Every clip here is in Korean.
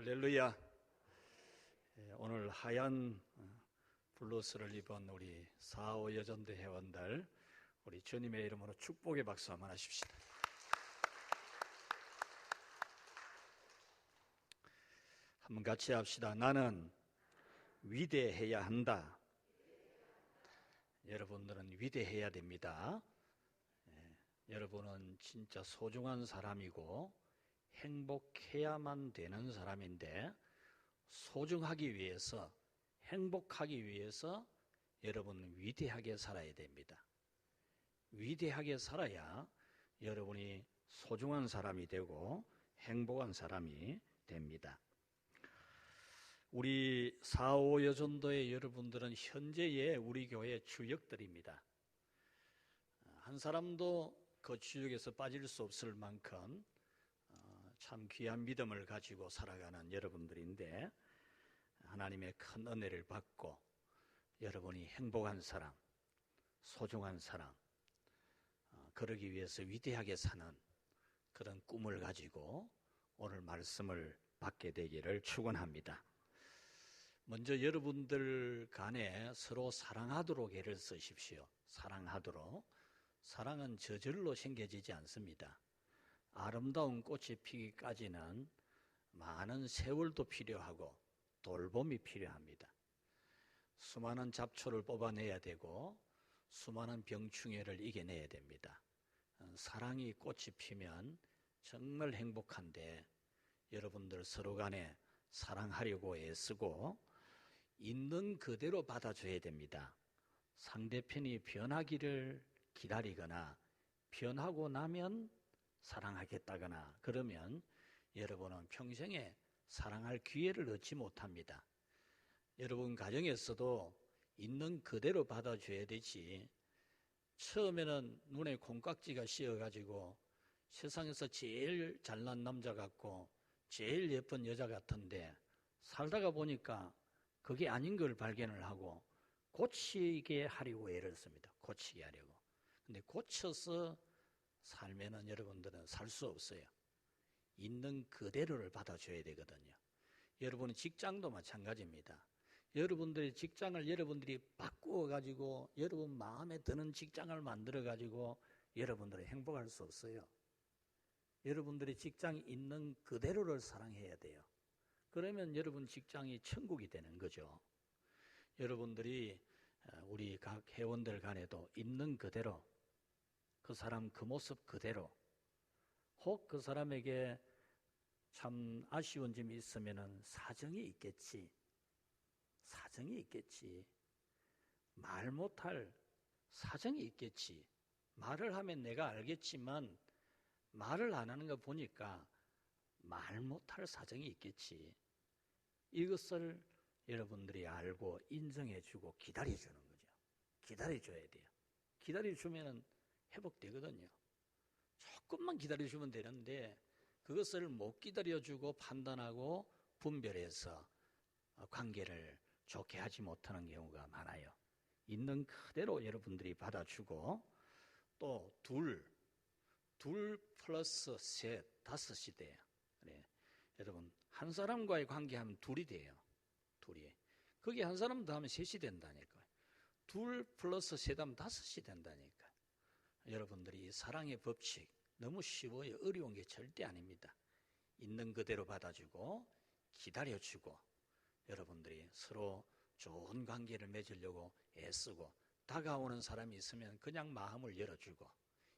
할렐루야. 오늘 하얀 블루스를 입은 우리 4.5 여전대 회원들, 우리 주님의 이름으로 축복의 박수 한번 하십시다. 한번 같이 합시다. 나는 위대해야 한다. 여러분들은 위대해야 됩니다. 여러분은 진짜 소중한 사람이고 행복해야만 되는 사람인데, 소중하기 위해서, 행복하기 위해서 여러분은 위대하게 살아야 됩니다. 위대하게 살아야 여러분이 소중한 사람이 되고 행복한 사람이 됩니다. 우리 4.5 여전도의 여러분들은 현재의 우리 교회의 주역들입니다. 한 사람도 그 주역에서 빠질 수 없을 만큼 참 귀한 믿음을 가지고 살아가는 여러분들인데, 하나님의 큰 은혜를 받고 여러분이 행복한 사람, 소중한 사람, 그러기 위해서 위대하게 사는 그런 꿈을 가지고 오늘 말씀을 받게 되기를 축원합니다. 먼저 여러분들 간에 서로 사랑하도록 애를 쓰십시오. 사랑하도록. 사랑은 저절로 생겨지지 않습니다. 아름다운 꽃이 피기까지는 많은 세월도 필요하고 돌봄이 필요합니다. 수많은 잡초를 뽑아내야 되고 수많은 병충해를 이겨내야 됩니다. 사랑이 꽃이 피면 정말 행복한데, 여러분들 서로 간에 사랑하려고 애쓰고 있는 그대로 받아줘야 됩니다. 상대편이 변하기를 기다리거나 변하고 나면 사랑하겠다거나 그러면 여러분은 평생에 사랑할 기회를 얻지 못합니다. 여러분 가정에서도 있는 그대로 받아줘야 되지, 처음에는 눈에 콩깍지가 씌어가지고 세상에서 제일 잘난 남자 같고 제일 예쁜 여자 같은데, 살다가 보니까 그게 아닌 걸 발견을 하고 고치게 하려고 애를 씁니다. 고치게 하려고. 근데 고쳐서 살면은 여러분들은 살 수 없어요. 있는 그대로를 받아줘야 되거든요. 여러분의 직장도 마찬가지입니다. 여러분들의 직장을 여러분들이 바꾸어가지고 여러분 마음에 드는 직장을 만들어가지고 여러분들이 행복할 수 없어요. 여러분들의 직장이 있는 그대로를 사랑해야 돼요. 그러면 여러분 직장이 천국이 되는 거죠. 여러분들이 우리 각 회원들 간에도 있는 그대로, 그 사람 그 모습 그대로, 혹 그 사람에게 참 아쉬운 점이 있으면 사정이 있겠지. 사정이 있겠지. 말 못할 사정이 있겠지. 말을 하면 내가 알겠지만 말을 안 하는 거 보니까 말 못할 사정이 있겠지. 이것을 여러분들이 알고 인정해주고 기다려주는 거죠. 기다려줘야 돼요. 기다려주면 회복되거든요. 조금만 기다려주면 되는데 그것을 못 기다려주고 판단하고 분별해서 관계를 좋게 하지 못하는 경우가 많아요. 있는 그대로 여러분들이 받아주고, 또 둘 플러스 셋, 다섯이 돼요. 네. 여러분 한 사람과의 관계하면 둘이 돼요. 둘이. 거기 한 사람 더 하면 셋이 된다니까요. 둘 플러스 셋 하면 다섯이 된다니까요. 여러분들이 이 사랑의 법칙 너무 쉬워요. 어려운 게 절대 아닙니다. 있는 그대로 받아주고 기다려주고, 여러분들이 서로 좋은 관계를 맺으려고 애쓰고, 다가오는 사람이 있으면 그냥 마음을 열어주고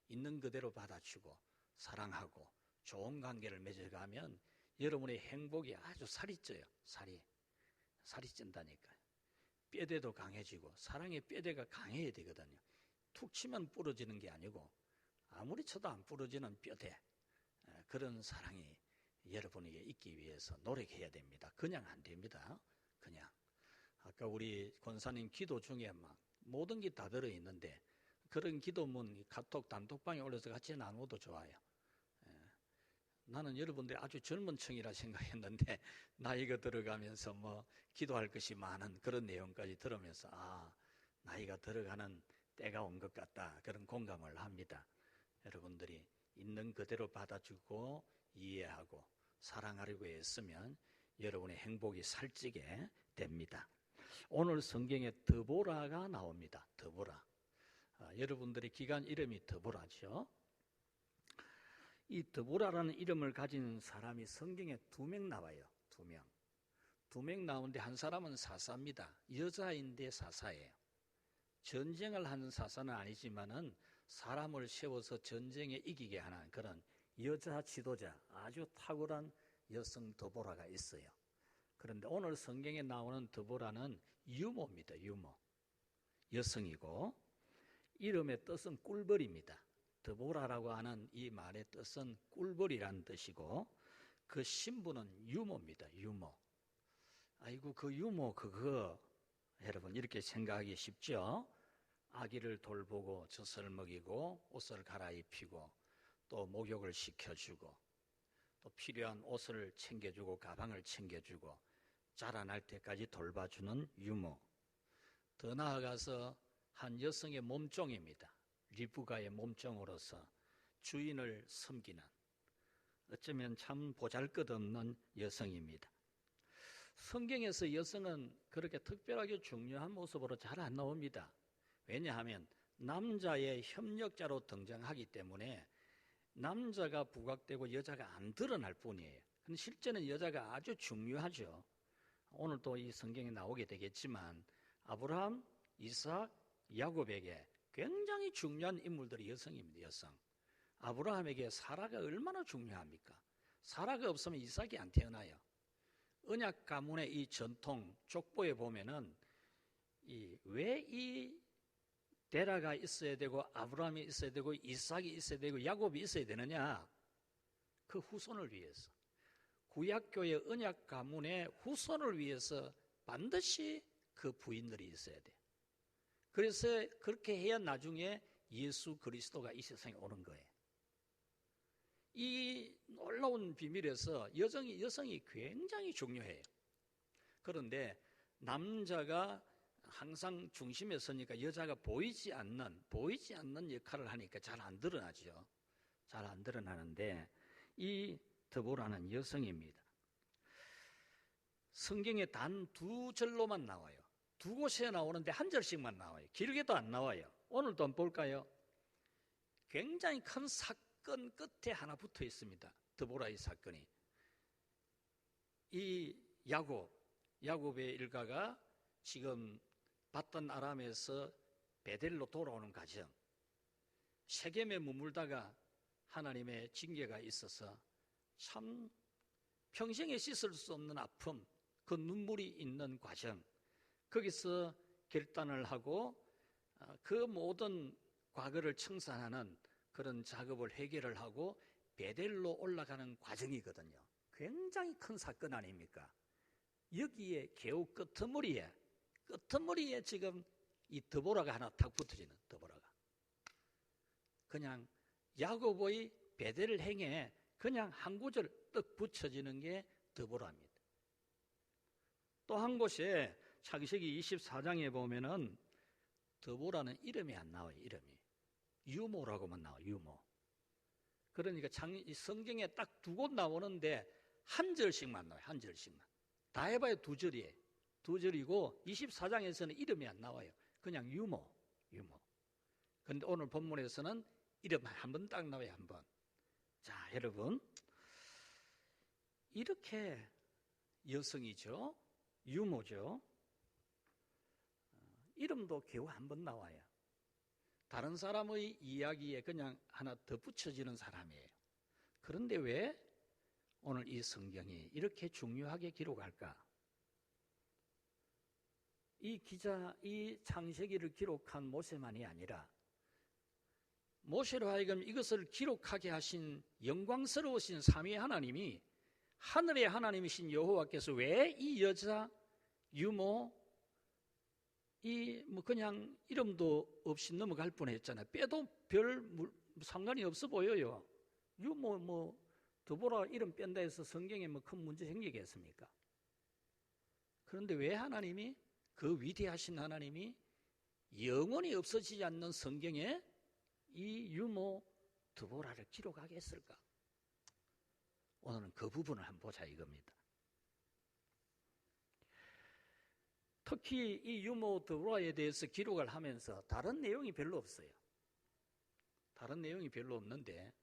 있는 그대로 받아주고 사랑하고 좋은 관계를 맺어가면 여러분의 행복이 아주 살이 쪄요. 살이 찐다니까요. 뼈대도 강해지고, 사랑의 뼈대가 강해야 되거든요. 툭 치면 부러지는 게 아니고 아무리 쳐도 안 부러지는 뼈대, 그런 사랑이 여러분에게 있기 위해서 노력해야 됩니다. 그냥 안 됩니다. 그냥. 아까 우리 권사님 기도 중에 막 모든 게 다 들어있는데, 그런 기도문 카톡 단톡방에 올려서 같이 나누어도 좋아요. 나는 여러분들이 아주 젊은 층이라 생각했는데 나이가 들어가면서 뭐 기도할 것이 많은 그런 내용까지 들으면서 나이가 들어가는 때가 온 것 같다, 그런 공감을 합니다. 여러분들이 있는 그대로 받아주고 이해하고 사랑하려고 애쓰면 여러분의 행복이 살찌게 됩니다. 오늘 성경에 드보라가 나옵니다. 드보라. 여러분들의 기관 이름이 드보라죠. 이 드보라라는 이름을 가진 사람이 성경에 2명 나와요. 2명. 2명 나오는데 한 사람은 사사입니다. 여자인데 사사예요. 전쟁을 하는 사사는 아니지만은 사람을 세워서 전쟁에 이기게 하는 그런 여자 지도자, 아주 탁월한 여성 드보라가 있어요. 그런데 오늘 성경에 나오는 드보라는 유모입니다. 유모. 여성이고 이름의 뜻은 꿀벌입니다. 드보라라고 하는 이 말의 뜻은 꿀벌이라는 뜻이고 그 신부는 유모입니다. 유모. 아이고 그 유모 그거 여러분 이렇게 생각하기 쉽죠? 아기를 돌보고 젖을 먹이고 옷을 갈아입히고 또 목욕을 시켜주고 또 필요한 옷을 챙겨주고 가방을 챙겨주고 자라날 때까지 돌봐주는 유모. 더 나아가서 한 여성의 몸종입니다. 리브가의 몸종으로서 주인을 섬기는 어쩌면 참 보잘것없는 여성입니다. 성경에서 여성은 그렇게 특별하게 중요한 모습으로 잘 안 나옵니다. 왜냐하면 남자의 협력자로 등장하기 때문에 남자가 부각되고 여자가 안 드러날 뿐이에요. 근데 실제는 여자가 아주 중요하죠. 오늘 또 이 성경에 나오게 되겠지만 아브라함, 이삭, 야곱에게 굉장히 중요한 인물들이 여성입니다. 여성. 아브라함에게 사라가 얼마나 중요합니까? 사라가 없으면 이삭이 안 태어나요. 언약 가문의 이 전통 족보에 보면은 왜 이 데라가 있어야 되고 아브라함이 있어야 되고 이삭이 있어야 되고 야곱이 있어야 되느냐? 그 후손을 위해서. 구약교의 언약 가문의 후손을 위해서 반드시 그 부인들이 있어야 돼요. 그래서 그렇게 해야 나중에 예수 그리스도가 이 세상에 오는 거예요. 이 놀라운 비밀에서 여성이 굉장히 중요해요. 그런데 남자가 항상 중심에 서니까 여자가 보이지 않는 역할을 하니까 잘 안 드러나죠. 잘 안 드러나는데 이 드보라는 여성입니다. 성경에 단 2절로만 나와요. 2곳에 나오는데 1절씩만 나와요. 길게도 안 나와요. 오늘도 한번 볼까요? 굉장히 큰 사건 끝에 하나 붙어 있습니다. 드보라의 사건이. 이 야곱의 일가가 지금 바단 아람에서 베델로 돌아오는 과정, 세겜에 머물다가 하나님의 징계가 있어서 참 평생에 씻을 수 없는 아픔, 그 눈물이 있는 과정, 거기서 결단을 하고 그 모든 과거를 청산하는 그런 작업을 해결을 하고 베델로 올라가는 과정이거든요. 굉장히 큰 사건 아닙니까? 여기에 겨우 끄트머리에 지금 이 드보라가 하나 탁 붙어지는 드보라가. 그냥 야곱의 베델 행에 그냥 한 구절 떡 붙여지는 게 드보라입니다. 또 한 곳에 창세기 24장에 보면은 드보라는 이름이 안 나와요. 이름이 유모라고만 나와요. 유모. 그러니까 성경에 딱 2곳 나오는데 1절씩만 나와요. 1절씩만. 다 해봐야 2절이에요. 2절이고 24장에서는 이름이 안 나와요. 그냥 유모. 그런데 오늘 본문에서는 이름 한 번 딱 나와요. 한 번. 자, 여러분, 이렇게 여성이죠. 유모죠. 이름도 겨우 한 번 나와요. 다른 사람의 이야기에 그냥 하나 더 붙여지는 사람이에요. 그런데 왜 오늘 이 성경이 이렇게 중요하게 기록할까? 이 창세기를 기록한 모세만이 아니라 모세로 하여금 이것을 기록하게 하신 영광스러우신 삼위의 하나님이, 하늘의 하나님이신 여호와께서 왜 이 여자 유모 그냥 이름도 없이 넘어갈 뻔했잖아요. 빼도 별 상관이 없어 보여요. 유모 드보라 이름 뺀다 해서 성경에 큰 문제 생기겠습니까? 그런데 왜 하나님이, 그 위대하신 하나님이 영원히 없어지지 않는 성경에 이 유모 드보라를 기록하게 했을까? 오늘은 그 부분을 한번 보자 이겁니다. 특히 이 유모 드보라에 대해서 기록을 하면서 다른 내용이 별로 없어요. 다른 내용이 별로 없는데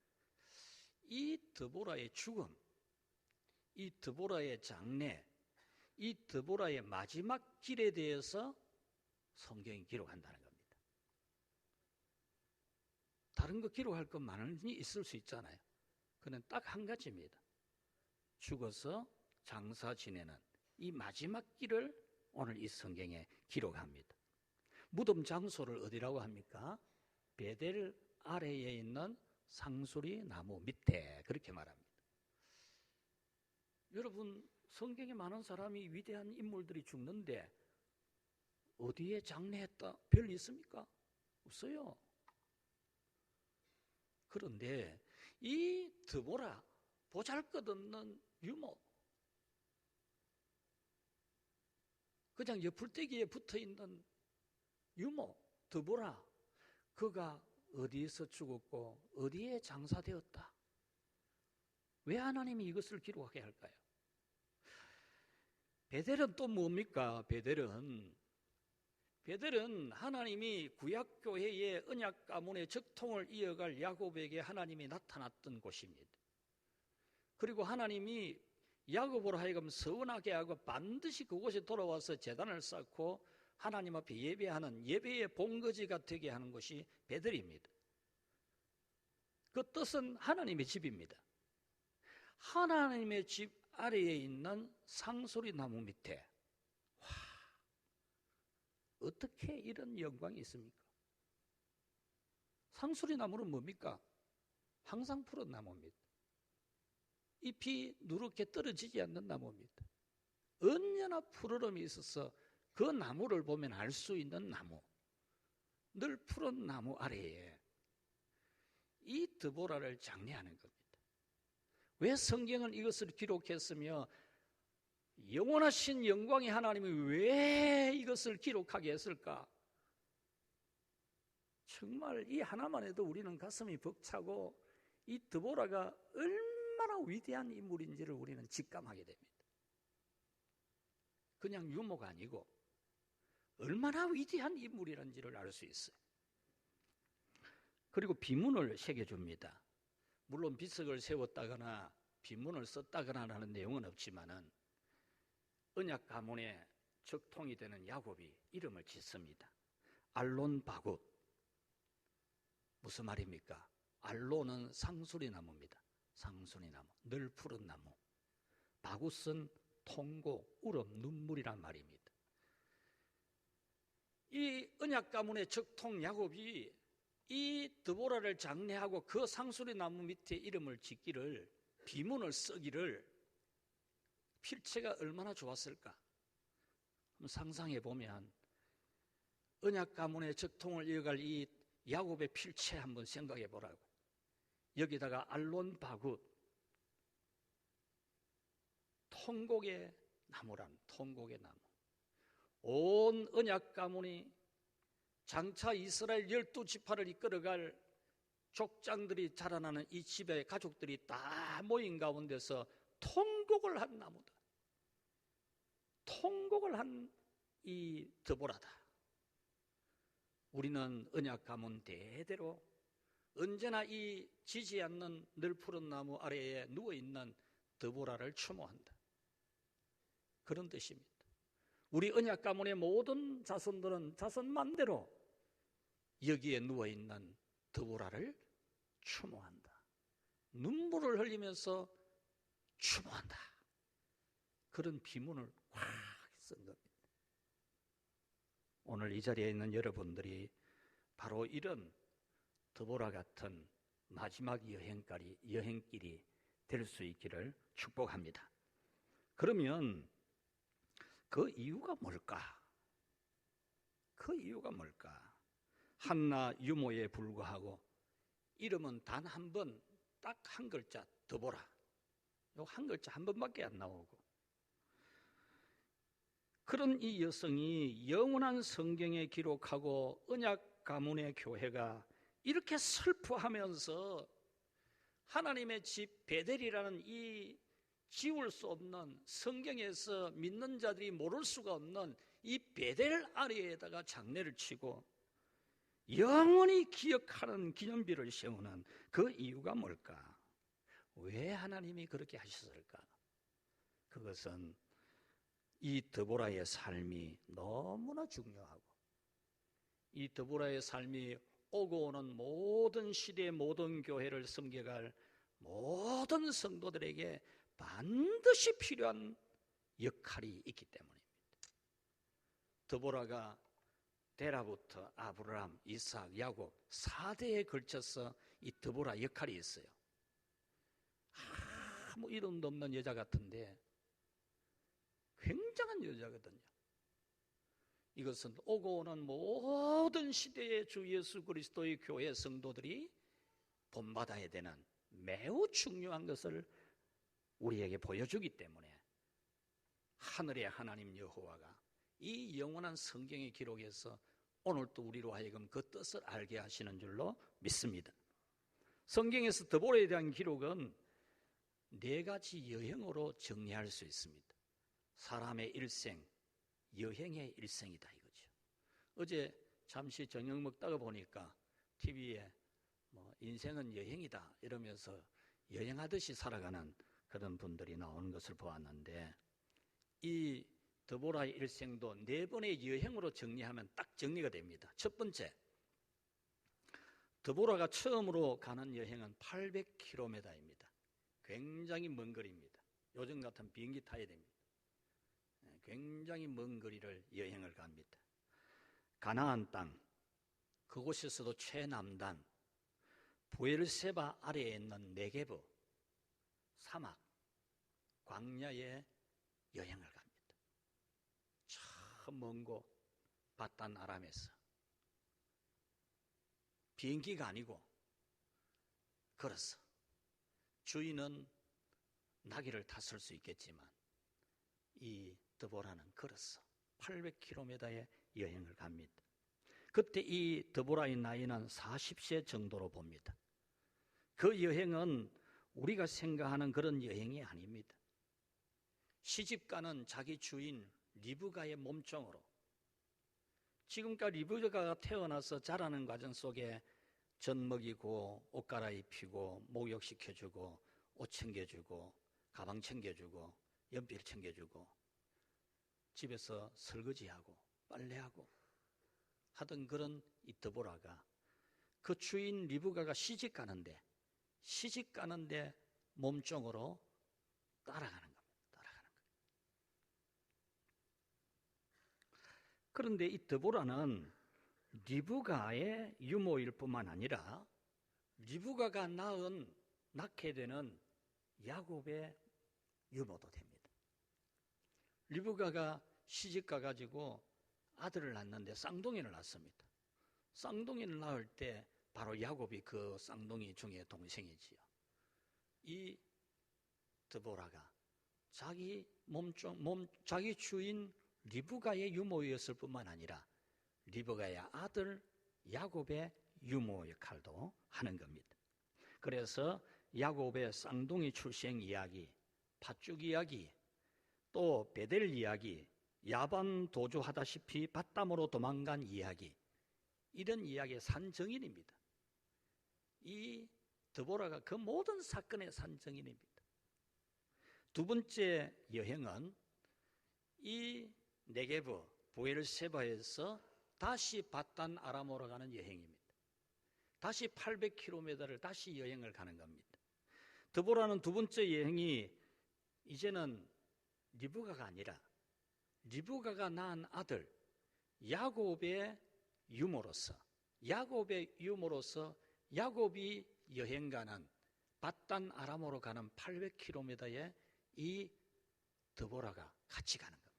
이 드보라의 죽음, 이 드보라의 장례, 이 드보라의 마지막 길에 대해서 성경이 기록한다는 겁니다. 다른 거 기록할 것 많이 있을 수 있잖아요. 그는 딱 한 가지입니다. 죽어서 장사 지내는 이 마지막 길을 오늘 이 성경에 기록합니다. 무덤 장소를 어디라고 합니까? 베델 아래에 있는 상수리 나무 밑에, 그렇게 말합니다. 여러분, 성경에 많은 사람이, 위대한 인물들이 죽는데 어디에 장례했다 별이 있습니까? 없어요. 그런데 이 드보라, 보잘것없는 유모, 그냥 옆풀떼기에 붙어있는 유모 드보라, 그가 어디에서 죽었고 어디에 장사되었다. 왜 하나님이 이것을 기록하게 할까요? 베델은 또 뭡니까? 베델은 하나님이 구약교회의 언약 가문의 적통을 이어갈 야곱에게 하나님이 나타났던 곳입니다. 그리고 하나님이 야곱으로 하여금 서운하게 하고 반드시 그곳에 돌아와서 제단을 쌓고 하나님 앞에 예배하는 예배의 본거지가 되게 하는 것이 베델입니다. 그 뜻은 하나님의 집입니다. 하나님의 집 아래에 있는 상수리 나무 밑에, 와, 어떻게 이런 영광이 있습니까? 상수리 나무는 뭡니까? 항상 푸른 나무입니다. 잎이 누렇게 떨어지지 않는 나무입니다. 언제나 푸르름이 있어서 그 나무를 보면 알 수 있는 나무, 늘 푸른 나무 아래에 이 드보라를 장례하는 겁니다. 왜 성경은 이것을 기록했으며 영원하신 영광의 하나님이 왜 이것을 기록하게 했을까? 정말 이 하나만 해도 우리는 가슴이 벅차고 이 드보라가 얼마나 위대한 인물인지를 우리는 직감하게 됩니다. 그냥 유모가 아니고 얼마나 위대한 인물이란지를 알 수 있어요. 그리고 비문을 새겨줍니다. 물론 비석을 세웠다거나 비문을 썼다거나 하는 내용은 없지만은 언약 가문의 적통이 되는 야곱이 이름을 짓습니다. 알론 바굿. 무슨 말입니까? 알론은 상수리 나무입니다. 상수리 나무, 늘 푸른 나무. 바굿은 통고, 우럼, 눈물이란 말입니다. 이 언약 가문의 적통 야곱이 이 드보라를 장례하고 그 상수리 나무 밑에 이름을 짓기를, 비문을 쓰기를, 필체가 얼마나 좋았을까? 한번 상상해 보면 언약 가문의 적통을 이어갈 이 야곱의 필체 한번 생각해 보라고. 여기다가 알론 바굿, 통곡의 나무란, 통곡의 나무. 온 언약 가문이 장차 이스라엘 12지파를 이끌어갈 족장들이 자라나는 이 집의 가족들이 다 모인 가운데서 통곡을 한 나무다. 통곡을 한 이 드보라다. 우리는 언약 가문 대대로 언제나 이 지지 않는 늘 푸른 나무 아래에 누워있는 드보라를 추모한다. 그런 뜻입니다. 우리 언약 가문의 모든 자손들은 자손만대로 여기에 누워있는 드보라를 추모한다. 눈물을 흘리면서 추모한다. 그런 비문을 꽉 쓴 겁니다. 오늘 이 자리에 있는 여러분들이 바로 이런 드보라 같은 마지막 여행길이 될 수 있기를 축복합니다. 그러면 그 이유가 뭘까? 그 이유가 뭘까? 한나 유모에 불구하고 이름은 단 한 번, 딱 한 글자, 드보라. 요 한 글자 한 번밖에 안 나오고, 그런 이 여성이 영원한 성경에 기록하고 언약 가문의 교회가 이렇게 슬퍼하면서 하나님의 집 베델이라는 이 지울 수 없는, 성경에서 믿는 자들이 모를 수가 없는 이 베델 아래에다가 장례를 치고 영원히 기억하는 기념비를 세우는 그 이유가 뭘까? 왜 하나님이 그렇게 하셨을까? 그것은 이 드보라의 삶이 너무나 중요하고, 이 드보라의 삶이 오고 오는 모든 시대의 모든 교회를 섬겨갈 모든 성도들에게 반드시 필요한 역할이 있기 때문입니다. 드보라가 데라부터 아브라함, 이삭, 야곱 4대에 걸쳐서 이 드보라 역할이 있어요. 아무 이름도 없는 여자 같은데 굉장한 여자거든요. 이것은 오고 오는 모든 시대의 주 예수 그리스도의 교회 성도들이 본받아야 되는 매우 중요한 것을 우리에게 보여주기 때문에 하늘의 하나님 여호와가 이 영원한 성경의 기록에서 오늘도 우리로 하여금 그 뜻을 알게 하시는 줄로 믿습니다. 성경에서 드보라에 대한 기록은 4가지 여행으로 정리할 수 있습니다. 사람의 일생, 여행의 일생이다 이거죠. 어제 잠시 저녁 먹다가 보니까 TV에 인생은 여행이다 이러면서 여행하듯이 살아가는 그런 분들이 나오는 것을 보았는데, 이 드보라의 일생도 4번의 여행으로 정리하면 딱 정리가 됩니다. 첫 번째, 드보라가 처음으로 가는 여행은 800km입니다. 굉장히 먼 거리입니다. 요즘 같은 비행기 타야 됩니다. 굉장히 먼 거리를 여행을 갑니다. 가나안 땅, 그곳에서도 최남단 부엘세바 아래에 있는 네게브 사막, 광야에 여행을 갑니다. 저 먼 곳 바단 아람에서 비행기가 아니고 걸어서, 주인은 나귀를 탔을 수 있겠지만 이 드보라는 걸어서 800km의 여행을 갑니다. 그때 이 드보라의 나이는 40세 정도로 봅니다. 그 여행은 우리가 생각하는 그런 여행이 아닙니다. 시집가는 자기 주인 리브가의 몸종으로, 지금까지 리브가가 태어나서 자라는 과정 속에 젖 먹이고 옷 갈아입히고 목욕시켜주고 옷 챙겨주고 가방 챙겨주고 연필 챙겨주고 집에서 설거지하고 빨래하고 하던 그런 이 드보라가 그 주인 리브가가 시집가는데 몸종으로 따라가는 겁니다. 그런데 이 드보라는 리브가의 유모일 뿐만 아니라 리브가가 낳게 되는 야곱의 유모도 됩니다. 리브가가 시집가 가지고 아들을 낳는데 쌍둥이를 낳습니다. 쌍둥이를 낳을 때 바로 야곱이 그 쌍둥이 중에 동생이지요. 이 드보라가 자기 자기 주인 리브가의 유모였을 뿐만 아니라 리브가의 아들 야곱의 유모 역할도 하는 겁니다. 그래서 야곱의 쌍둥이 출생 이야기, 팥죽 이야기, 또 베델 이야기, 야반 도주하다시피 밧담으로 도망간 이야기, 이런 이야기의 산증인입니다. 이 드보라가 그 모든 사건의 산증인입니다. 두 번째 여행은 이 네게브 부엘세바에서 다시 밧단 아람으로 가는 여행입니다. 다시 800km를 다시 여행을 가는 겁니다. 드보라는 두 번째 여행이 이제는 리브가가 아니라 리브가가 낳은 아들 야곱의 유모로서 야곱이 여행 가는 밧단 아람으로 가는 800km에 이 드보라가 같이 가는 겁니다.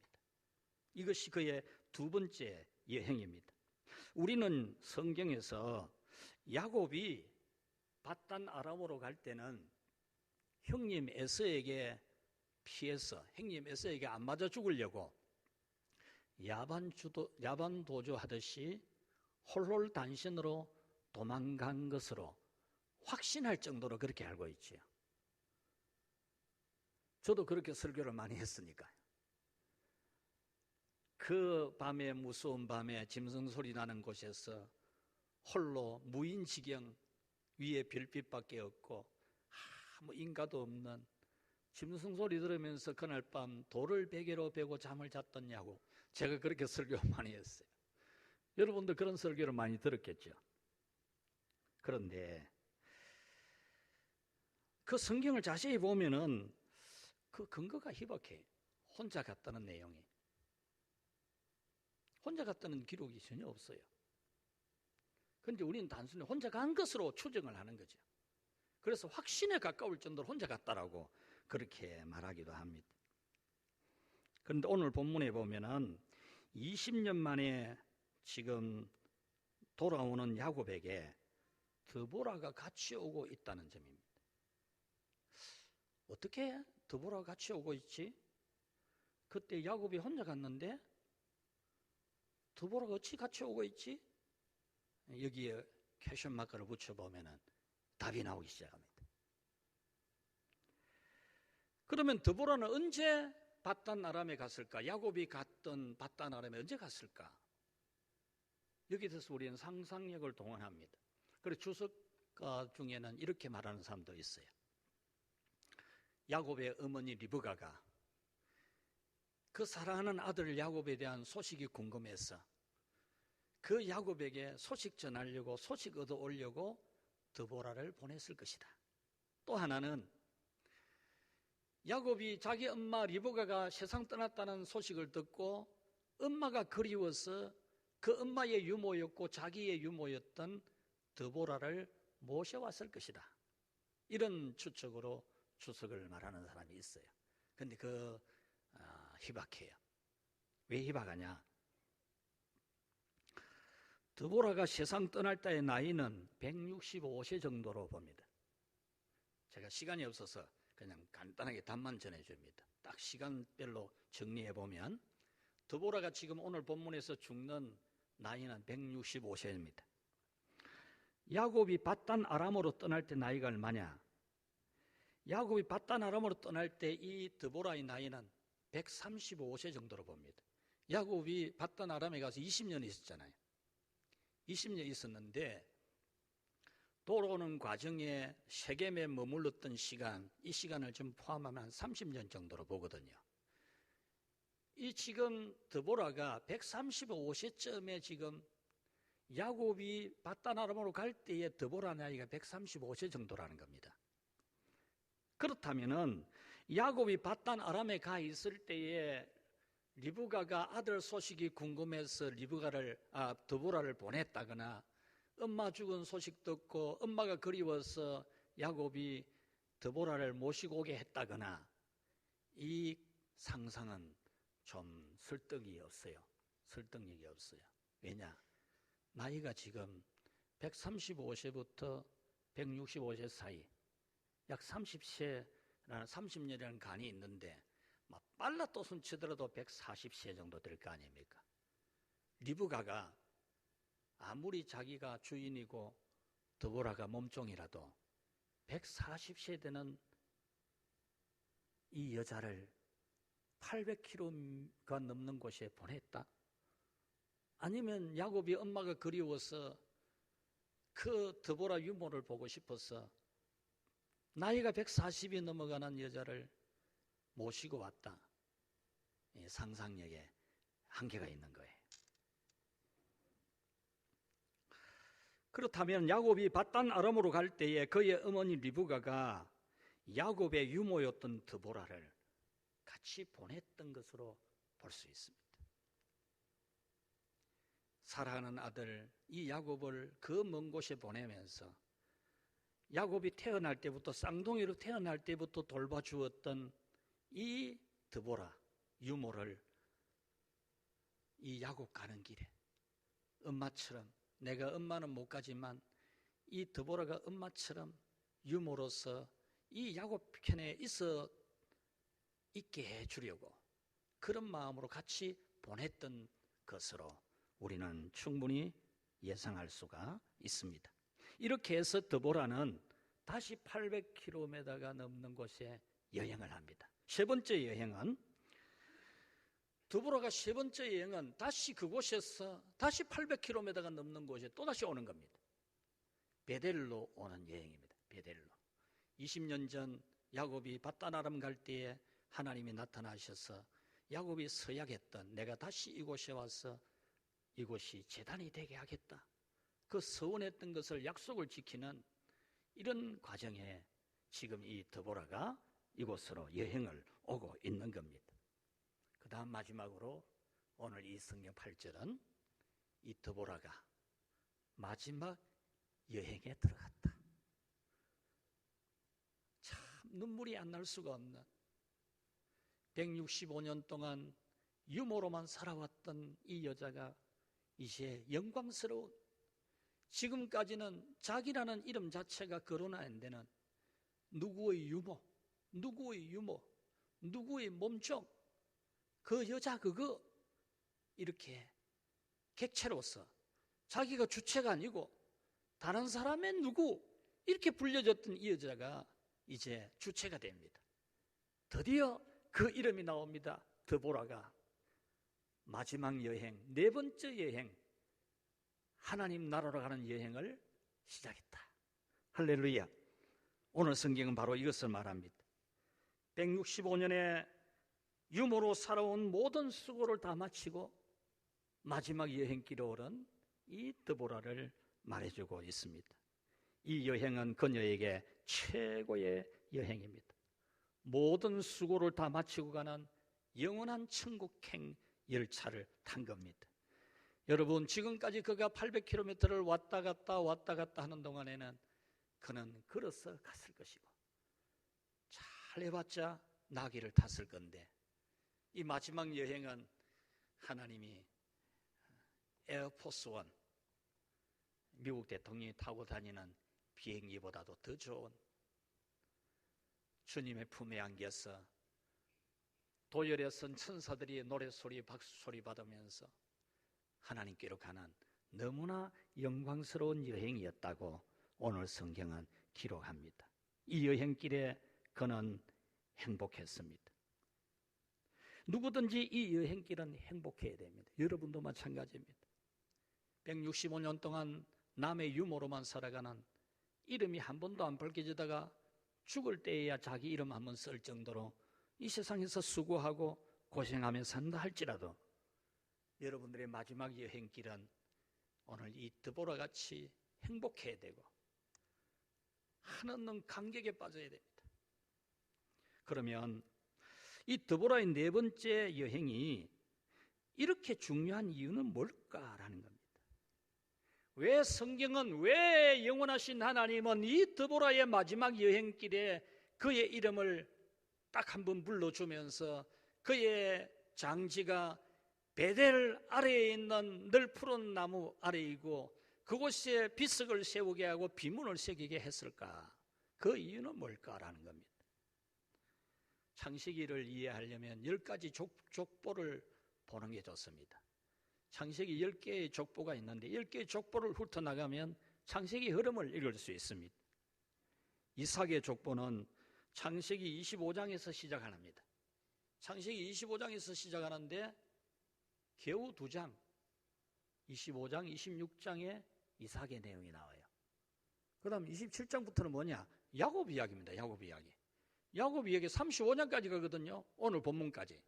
이것이 그의 두 번째 여행입니다. 우리는 성경에서 야곱이 밧단 아람으로 갈 때는 형님 에서에게 피해서 형님 에서에게 안 맞아 죽으려고 야반 도주하듯이 홀홀단신으로 도망간 것으로 확신할 정도로 그렇게 알고 있지요. 저도 그렇게 설교를 많이 했으니까요. 그 밤에, 무서운 밤에 짐승 소리 나는 곳에서 홀로 무인지경, 위에 별빛밖에 없고 아무 인가도 없는 짐승 소리 들으면서 그날 밤 돌을 베개로 베고 잠을 잤더냐고. 제가 그렇게 설교 많이 했어요. 여러분도 그런 설교를 많이 들었겠죠. 그런데 그 성경을 자세히 보면은 그 근거가 희박해요. 혼자 갔다는 내용이. 혼자 갔다는 기록이 전혀 없어요. 그런데 우리는 단순히 혼자 간 것으로 추정을 하는 거죠. 그래서 확신에 가까울 정도로 혼자 갔다라고 그렇게 말하기도 합니다. 그런데 오늘 본문에 보면은 20년 만에 지금 돌아오는 야곱에게 드보라가 같이 오고 있다는 점입니다. 어떻게 드보라가 같이 오고 있지? 그때 야곱이 혼자 갔는데 드보라가 어찌 같이 오고 있지? 여기에 퀘션 마크를 붙여보면 답이 나오기 시작합니다. 그러면 드보라는 언제 밧단 아람에 갔을까? 야곱이 갔던 밧단 아람에 언제 갔을까? 여기에 대해서 우리는 상상력을 동원합니다. 그리고 주석가 중에는 이렇게 말하는 사람도 있어요. 야곱의 어머니 리브가가 그 사랑하는 아들 야곱에 대한 소식이 궁금해서 그 야곱에게 소식 전하려고, 소식 얻어오려고 드보라를 보냈을 것이다. 또 하나는 야곱이 자기 엄마 리브가가 세상 떠났다는 소식을 듣고 엄마가 그리워서 그 엄마의 유모였고 자기의 유모였던 드보라를 모셔왔을 것이다. 이런 추측으로 추석을 말하는 사람이 있어요. 그런데 희박해요. 왜 희박하냐? 드보라가 세상 떠날 때의 나이는 165세 정도로 봅니다. 제가 시간이 없어서 그냥 간단하게 답만 전해줍니다. 딱 시간별로 정리해보면 드보라가 지금 오늘 본문에서 죽는 나이는 165세입니다. 야곱이 밧단 아람으로 떠날 때 나이가 얼마냐? 야곱이 밧단 아람으로 떠날 때 이 드보라의 나이는 135세 정도로 봅니다. 야곱이 밧단 아람에 가서 20년 있었잖아요. 20년 있었는데 돌아오는 과정에 세겜에 머물렀던 시간, 이 시간을 좀 포함하면 한 30년 정도로 보거든요. 이 지금 드보라가 135세쯤에 지금 야곱이 밧단 아람으로 갈 때의 드보라 나이가 135세 정도라는 겁니다. 그렇다면은 야곱이 밧단 아람에 가 있을 때에 리브가가 아들 소식이 궁금해서 드보라를 보냈다거나 엄마 죽은 소식 듣고 엄마가 그리워서 야곱이 드보라를 모시고 오게 했다거나 이 상상은 좀 설득이 없어요. 설득력이 없어요. 왜냐? 나이가 지금 135세부터 165세 사이 약 30년이라는 간이 있는데 빨라 또 손치더라도 140세 정도 될 거 아닙니까? 리브가가 아무리 자기가 주인이고 드보라가 몸종이라도 140세 되는 이 여자를 800km가 넘는 곳에 보냈다? 아니면 야곱이 엄마가 그리워서 그 드보라 유모를 보고 싶어서 나이가 140이 넘어가는 여자를 모시고 왔다. 상상력에 한계가 있는 거예요. 그렇다면 야곱이 밧단 아람으로 갈 때에 그의 어머니 리브가가 야곱의 유모였던 드보라를 같이 보냈던 것으로 볼 수 있습니다. 사랑하는 아들 이 야곱을 그 먼 곳에 보내면서 야곱이 태어날 때부터 쌍둥이로 태어날 때부터 돌봐주었던 이 드보라 유모를 이 야곱 가는 길에 엄마처럼, 내가 엄마는 못 가지만 이 드보라가 엄마처럼 유모로서 이 야곱 편에 있게 해주려고 그런 마음으로 같이 보냈던 것으로 우리는 충분히 예상할 수가 있습니다. 이렇게 해서 드보라는 다시 800km가 넘는 곳에 여행을 합니다. 세 번째 여행은 드보라가 세 번째 여행은 다시 그곳에서 다시 800km가 넘는 곳에 또다시 오는 겁니다. 베델로 오는 여행입니다. 베델로. 20년 전 야곱이 밧단 아람 갈 때에 하나님이 나타나셔서 야곱이 서약했던 내가 다시 이곳에 와서 이곳이 제단이 되게 하겠다. 그 서원했던 것을 약속을 지키는 이런 과정에 지금 이 드보라가 이곳으로 여행을 오고 있는 겁니다. 그 다음 마지막으로 오늘 이 성경 8절은 이 드보라가 마지막 여행에 들어갔다. 참 눈물이 안 날 수가 없는 165년 동안 유모로만 살아왔던 이 여자가 이제 영광스러운, 지금까지는 자기라는 이름 자체가 거론이 안 되는 누구의 유모, 누구의 몸종, 그 여자 그거 이렇게 객체로서 자기가 주체가 아니고 다른 사람의 누구 이렇게 불려졌던 이 여자가 이제 주체가 됩니다. 드디어 그 이름이 나옵니다. 드보라가 마지막 여행, 네 번째 여행, 하나님 나라로 가는 여행을 시작했다. 할렐루야. 오늘 성경은 바로 이것을 말합니다. 165년의 유모로 살아온 모든 수고를 다 마치고 마지막 여행길에 오른 이 드보라를 말해주고 있습니다. 이 여행은 그녀에게 최고의 여행입니다. 모든 수고를 다 마치고 가는 영원한 천국행 열차를 탄 겁니다. 여러분, 지금까지 그가 800km를 왔다 갔다 하는 동안에는 그는 걸어서 갔을 것이고 잘 해봤자 나귀를 탔을 건데, 이 마지막 여행은 하나님이 에어포스1, 미국 대통령이 타고 다니는 비행기보다도 더 좋은 주님의 품에 안겨서 도열에 선 천사들이 노래소리 박수소리 받으면서 하나님께로 가는 너무나 영광스러운 여행이었다고 오늘 성경은 기록합니다. 이 여행길에 그는 행복했습니다. 누구든지 이 여행길은 행복해야 됩니다. 여러분도 마찬가지입니다. 165년 동안 남의 유모로만 살아가는, 이름이 한 번도 안 밝혀지다가 죽을 때에야 자기 이름 한번 쓸 정도로 이 세상에서 수고하고 고생하며 산다 할지라도 여러분들의 마지막 여행길은 오늘 이 드보라같이 행복해야 되고 한없는 감격에 빠져야 됩니다. 그러면 이 드보라의 네 번째 여행이 이렇게 중요한 이유는 뭘까라는 겁니다. 왜 성경은, 왜 영원하신 하나님은 이 드보라의 마지막 여행길에 그의 이름을 딱 한 번 불러주면서 그의 장지가 베델 아래에 있는 늘 푸른 나무 아래이고 그곳에 비석을 세우게 하고 비문을 새기게 했을까? 그 이유는 뭘까라는 겁니다. 창세기를 이해하려면 10가지 족보를 보는 게 좋습니다. 창세기 10개의 족보가 있는데 10개의 족보를 훑어나가면 창세기 흐름을 읽을 수 있습니다. 이삭의 족보는 창세기 25장에서 시작합니다. 창세기 25장에서 시작하는데 겨우 2장, 25장, 26장에 이삭의 내용이 나와요. 그 다음 27장부터는 뭐냐? 야곱 이야기입니다. 야곱 이야기. 야곱 이야기 35장까지 가거든요. 오늘 본문까지.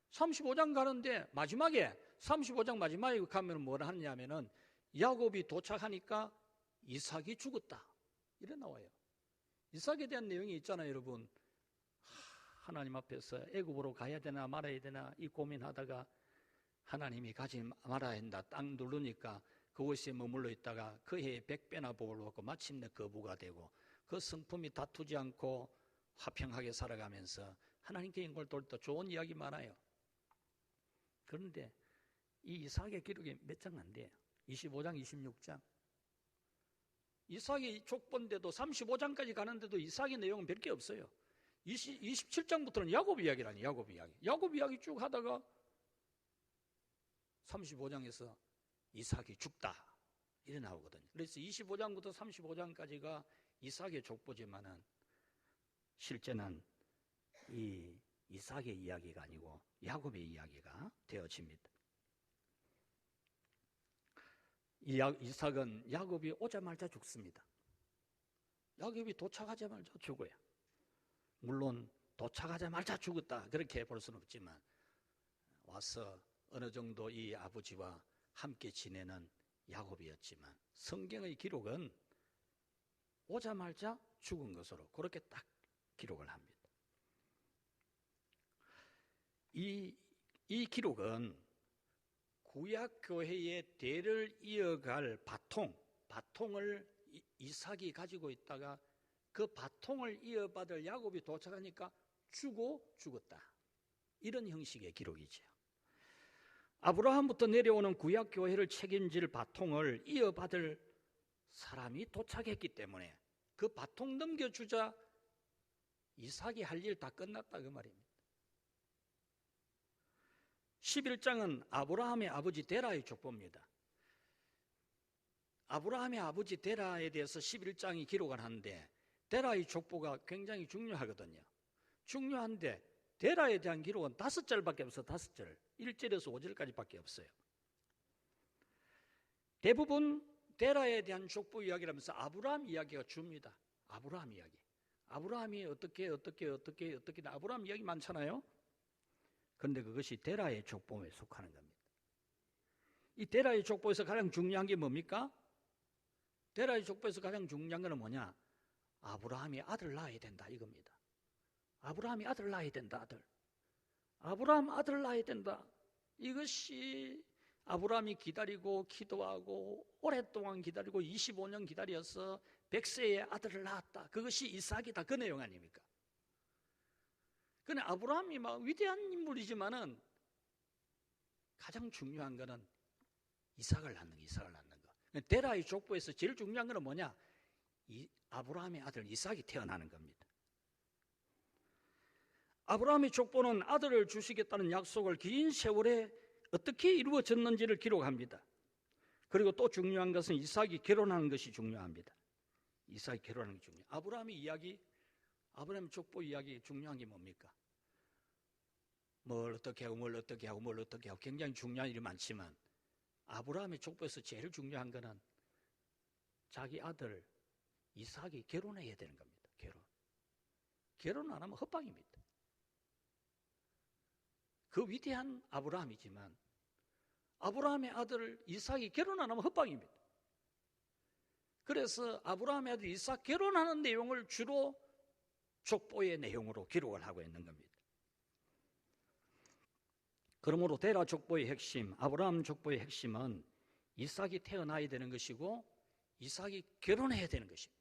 35장 가는데 마지막에 35장 마지막에 가면 뭐라 하냐면은 야곱이 도착하니까 이삭이 죽었다. 이래 나와요. 이삭에 대한 내용이 있잖아요, 여러분. 하나님 앞에서 애굽으로 가야 되나 말아야 되나 이 고민하다가 하나님이 가지 말아야 한다. 땅 누르니까 그곳에 머물러 있다가 그 해에 100배나 복을 받고 마침내 거부가 되고 그 성품이 다투지 않고 화평하게 살아가면서 하나님께 영광을 돌릴 때 좋은 이야기 많아요. 그런데 이 이삭의 기록이 몇 장 안 돼요. 25장, 26장. 이삭이 족본데도 35장까지 가는데도 이삭의 내용은 별 게 없어요. 27장부터는 야곱 이야기라니, 야곱 이야기. 야곱 이야기 쭉 하다가 35장에서 이삭이 죽다. 이래 나오거든요. 그래서 25장부터 35장까지가 이삭의 족보지만은 실제는 이 이삭의 이야기가 아니고 야곱의 이야기가 되어집니다. 이삭은 야곱이 오자마자 죽습니다. 야곱이 도착하자마자 죽어요. 물론 도착하자마자 죽었다 그렇게 볼 수는 없지만 와서 어느 정도 이 아버지와 함께 지내는 야곱이었지만 성경의 기록은 오자마자 죽은 것으로 그렇게 딱 기록을 합니다. 이 기록은 구약교회의 대를 이어갈 바통을 이삭이 가지고 있다가 그 바통을 이어받을 야곱이 도착하니까 죽었다. 이런 형식의 기록이죠. 아브라함부터 내려오는 구약교회를 책임질 바통을 이어받을 사람이 도착했기 때문에 그 바통 넘겨주자 이삭이 할 일 다 끝났다 그 말입니다. 11장은 아브라함의 아버지 데라의 족보입니다. 아브라함의 아버지 데라에 대해서 11장이 기록을 하는데 데라의 족보가 굉장히 중요하거든요. 중요한데 데라에 대한 기록은 5절밖에 없어요. 5절. 1절에서 5절까지밖에 없어요. 대부분 데라에 대한 족보 이야기를 하면서 아브라함 이야기가 줍니다. 아브라함 이야기. 아브라함이 어떻게 아브라함 이야기 많잖아요. 그런데 그것이 데라의 족보에 속하는 겁니다. 이 데라의 족보에서 가장 중요한 게 뭡니까? 데라의 족보에서 가장 중요한 것은 뭐냐? 아브라함이 아들 낳아야 된다 이겁니다. 아브라함이 아들 낳아야 된다. 아브라함 아들 낳아야 된다. 이것이 아브라함이 기다리고 기도하고 오랫동안 기다리고 25년 기다려서 100세에 아들을 낳았다. 그것이 이삭이다. 그 내용 아닙니까? 근데 아브라함이 막 위대한 인물이지만은 가장 중요한 거는 이삭을 낳는 거. 데라의 족보에서 제일 중요한 거는 뭐냐? 아브라함의 아들 이삭이 태어나는 겁니다. 아브라함의 족보는 아들을 주시겠다는 약속을 긴 세월에 어떻게 이루어졌는지를 기록합니다. 그리고 또 중요한 것은 이삭이 결혼하는 것이 중요합니다. 이삭이 결혼하는 게 중요해요. 아브라함의 족보 이야기 중요한 게 뭡니까? 뭘 어떻게 하고 굉장히 중요한 일이 많지만 아브라함의 족보에서 제일 중요한 거는 자기 아들 이삭이 결혼해야 되는 겁니다. 결혼 안 하면 헛방입니다. 그 위대한 아브라함이지만 아브라함의 아들 이삭이 결혼 안 하면 헛방입니다. 그래서 아브라함의 아들 이삭 결혼하는 내용을 주로 족보의 내용으로 기록을 하고 있는 겁니다. 그러므로 데라 족보의 핵심, 아브라함 족보의 핵심은 이삭이 태어나야 되는 것이고 이삭이 결혼해야 되는 것입니다.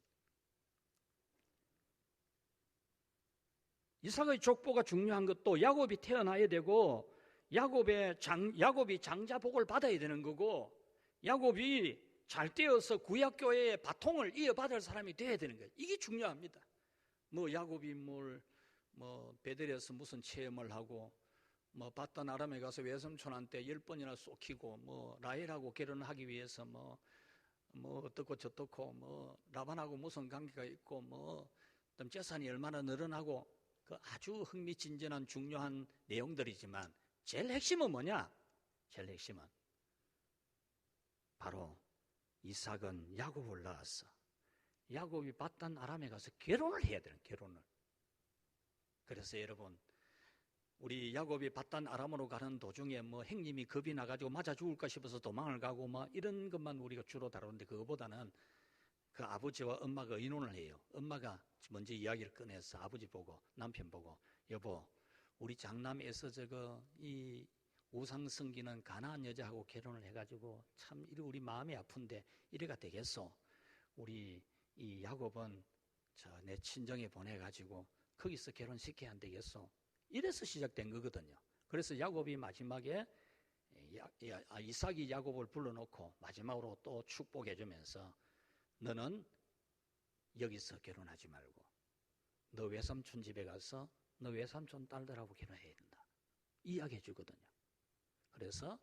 이삭의 족보가 중요한 것도 야곱이 태어나야 되고 야곱이 장자복을 받아야 되는 거고 야곱이 잘 되어서 구약교회의 바통을 이어받을 사람이 돼야 되는 거예요. 이게 중요합니다. 야곱이 베델에서 무슨 체험을 하고 바단 아람에 가서 외삼촌한테 10번이나 쏘키고 라헬하고 결혼하기 위해서 어떻고 저떻고 라반하고 무슨 관계가 있고 재산이 얼마나 늘어나고 그 아주 흥미진진한 중요한 내용들이지만 제일 핵심은 뭐냐? 제일 핵심은 바로 이삭은 야곱을 낳았어. 야곱이 바단 아람에 가서 결혼을 해야 되는 결혼을. 그래서 여러분 우리 야곱이 바단 아람으로 가는 도중에 형님이 겁이 나가지고 맞아 죽을까 싶어서 도망을 가고 이런 것만 우리가 주로 다루는데 그거보다는 그 아버지와 엄마가 의논을 해요. 엄마가 먼저 이야기를 꺼내서 아버지 보고 남편 보고 여보 우리 장남에서 이 우상 섬기는 가나안 여자하고 결혼을 해가지고 참 우리 마음이 아픈데 이래가 되겠소. 우리 이 야곱은 내 친정에 보내가지고 거기서 결혼시켜야 안 되겠소. 이래서 시작된 거거든요. 그래서 야곱이 마지막에 이삭이 야곱을 불러놓고 마지막으로 또 축복해주면서 너는 여기서 결혼하지 말고 너 외삼촌 집에 가서 너 외삼촌 딸들하고 결혼해야 된다. 이야기해 주거든요. 그래서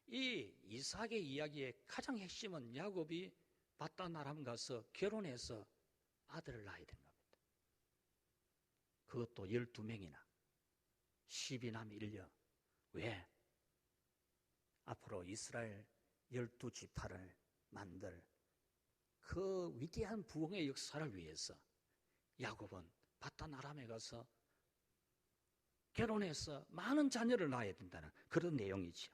이 이삭의 이야기의 가장 핵심은 야곱이 바단 아람 가서 결혼해서 아들을 낳아야 되는 겁니다. 그것도 12명이나. 12남 1녀. 왜? 앞으로 이스라엘 12지파를 만들 그 위대한 부흥의 역사를 위해서 야곱은 바단 아람에 가서 결혼해서 많은 자녀를 낳아야 된다는 그런 내용이죠.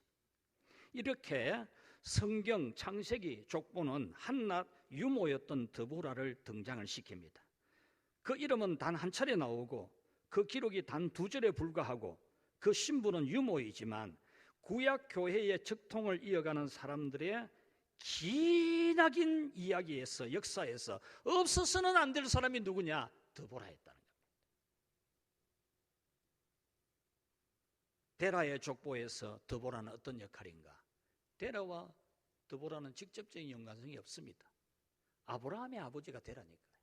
이렇게 성경 창세기 족보는 한낱 유모였던 드보라를 등장을 시킵니다. 그 이름은 단 한 차례 나오고 그 기록이 단 2절에 불과하고 그 신부는 유모이지만 구약 교회의 적통을 이어가는 사람들의 기나긴 이야기에서 역사에서 없어서는 안 될 사람이 누구냐? 드보라였다는 겁니다. 데라의 족보에서 드보라는 어떤 역할인가? 데라와 드보라는 직접적인 연관성이 없습니다. 아브라함의 아버지가 데라니까요.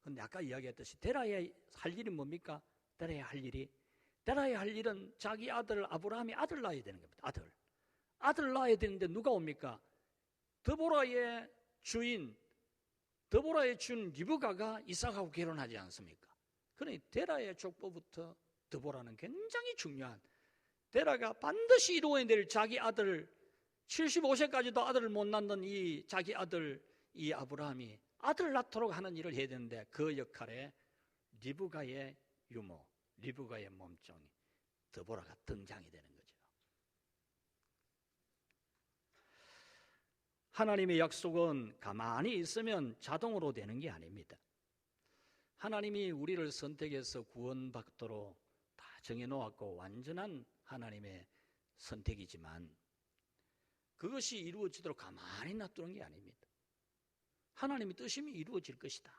그런데 아까 이야기했듯이 데라의 할 일이 뭡니까? 데라의 할 일은 자기 아들 아브라함이 아들 낳아야 되는 겁니다. 아들 낳아야 되는데 누가 옵니까? 드보라의 주인 리브가가 이삭하고 결혼하지 않습니까? 그러니 데라의 족보부터 드보라는 굉장히 중요한, 데라가 반드시 이루어야 될 자기 아들, 75세까지도 아들을 못 낳는 이 자기 아들 이 아브라함이 아들 낳도록 하는 일을 해야 되는데 그 역할에 리브가의 유모, 리브가의 몸종이 드보라가 등장이 되는 거죠. 하나님의 약속은 가만히 있으면 자동으로 되는 게 아닙니다. 하나님이 우리를 선택해서 구원받도록 다 정해놓았고 완전한 하나님의 선택이지만 그것이 이루어지도록 가만히 놔두는 게 아닙니다. 하나님이 뜻이면 이루어질 것이다.